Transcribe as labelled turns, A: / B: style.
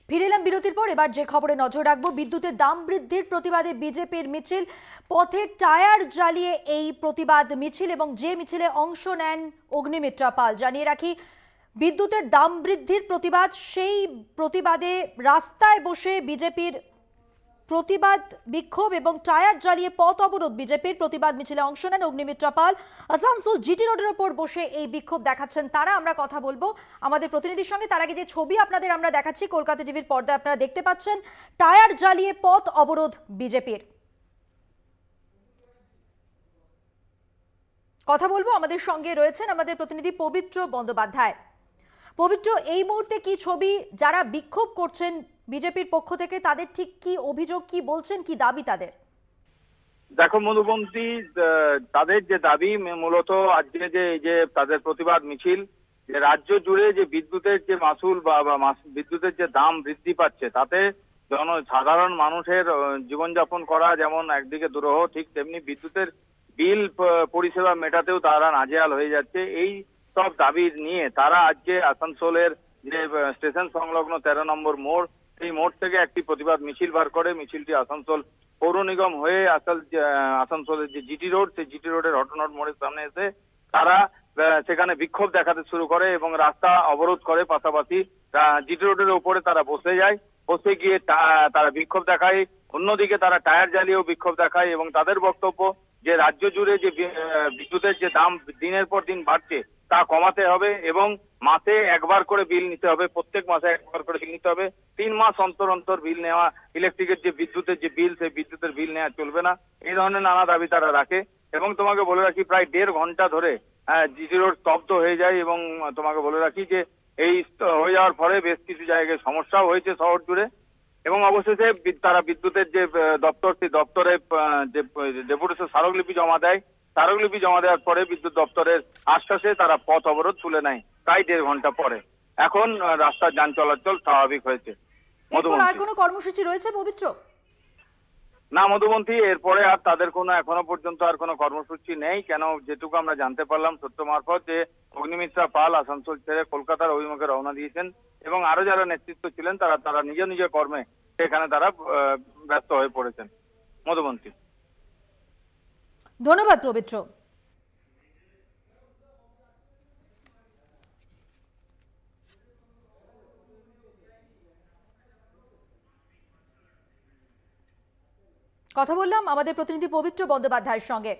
A: ফিরে এলাম বিরতির পর। এবার যে খবরে নজর রাখবো, বিদ্যুতের দাম বৃদ্ধির প্রতিবাদে বিজেপির মিছিল, পথে টায়ার জ্বালিয়ে এই প্রতিবাদ মিছিল এবং যে মিছিলে অংশ নেন অগ্নিমিত্রা পাল। জানিয়ে রাখি, বিদ্যুতের দাম বৃদ্ধির প্রতিবাদ, সেই প্রতিবাদে রাস্তায় বসে বিজেপির প্রতিবাদ বিক্ষোভ এবং টায়ার জ্বালিয়ে পথ অবরোধ। বিজেপির প্রতিবাদ মিছিলে অংশ নেন অগ্নিমিত্রা পাল। আসানসোল জিটি রোডের ওপর বসে এই বিক্ষোভ দেখাচ্ছেন তারা। আমরা কথা বলবো আমাদের প্রতিনিধির সঙ্গে। তার আগে যে ছবি আপনাদের আমরা দেখাচ্ছি কলকাতা টিভির পর্দায় আপনারা দেখতে পাচ্ছেন, টায়ার জ্বালিয়ে পথ অবরোধ বিজেপির। কথা বলবো, আমাদের সঙ্গে রয়েছেন আমাদের প্রতিনিধি পবিত্র বন্দ্যোপাধ্যায়। পবিত্র, এই মুহূর্তে কি ছবি, যারা বিক্ষোভ করছেন বিজেপির পক্ষ থেকে, তাদের ঠিক কি অভিযোগ, কি বলছেন, কি দাবি তাদের?
B: দেখো মধুবন্তী, তাদের যে দাবি মূলত আজকে যে তাদের প্রতিবাদ মিছিল, যে রাজ্য জুড়ে যে বিদ্যুতের যে মাসুল বা বিদ্যুতের যে দাম বৃদ্ধি পাচ্ছে, তাতে সাধারণ মানুষের জীবনযাপন করা যেমন একদিকে দুরূহ, ঠিক তেমনি বিদ্যুতের বিল পরিষেবা মেটাতেও তারা নাজেহাল হয়ে যাচ্ছে। এই সব দাবি নিয়ে তারা আজকে আসানসোলের যে স্টেশন সংলগ্ন 13 নম্বর মোড়, সেই মোড় থেকে একটি প্রতিবাদ মিছিল বার করে। মিছিলটি আসানসোল পৌর নিগম হয়ে আসানসোলের যে জিটি রোড, সেই জিটি রোডের অটোনট মোড়ের সামনে এসে তারা সেখানে বিক্ষোভ দেখাতে শুরু করে এবং রাস্তা অবরোধ করে। পাশাপাশি জিটি রোডের উপরে তারা বসে যায়। বসে গিয়ে তারা বিক্ষোভ দেখায়। অন্যদিকে তারা টায়ার জ্বালিয়েও বিক্ষোভ দেখায় এবং তাদের বক্তব্য যে রাজ্য জুড়ে যে বিদ্যুতের যে দাম দিনের পর দিন বাড়ছে, তা কমাতে হবে এবং মাসে একবার করে বিল নিতে হবে। প্রত্যেক মাসে একবার করে বিল নিতে হবে। 3 মাস অন্তর অন্তর বিল নেওয়া, ইলেকট্রিকের যে বিদ্যুতের যে বিল, সেই বিদ্যুতের বিল নেওয়া চলবে না। এই ধরনের নানা দাবি তারা রাখে। এবং তোমাকে বলে রাখি, প্রায় 1.5 ঘন্টা ধরে জিটি রোড স্তব্ধ হয়ে যায়। এবং তোমাকে বলে রাখি যে এই হয়ে যাওয়ার ফলে বেশ কিছু জায়গায় সমস্যাও হয়েছে শহর জুড়ে। এবং অবশেষে তারা বিদ্যুতের যে দপ্তর, সেই দপ্তরে যে ডেপুটেশন স্মারকলিপি জমা দেয়। স্মারকলিপি জমা দেওয়ার পরে বিদ্যুৎ দপ্তরের আশ্বাসে তারা পথ অবরোধ তুলে নেয়। প্রায় 1.5 ঘন্টা পরে এখন রাস্তার যান চলাচল স্বাভাবিক হয়েছে।
A: আর কোনো কর্মসূচি রয়েছে পবিত্র?
B: না মধুবন্তী, এরপরে আর তাদের কোনো এখনো পর্যন্ত আর কোনো কর্মসূচি নেই। কেন, যেটুকু আমরা জানতে পারলাম সূত্র মারফত, যে অগ্নিমিত্রা পাল আসানসোল ছেড়ে কলকাতার অভিমুখে রওনা দিয়েছেন এবং আরো যারা নেতৃত্ব ছিলেন তারা নিজ নিজ কর্মে সেখানে তারা ব্যস্ত হয়ে পড়েছেন। মধুবন্তী,
A: ধন্যবাদ পবিত্র। কথা বললাম আমাদের প্রতিনিধি পবিত্র বন্দ্যোপাধ্যায়ের সঙ্গে।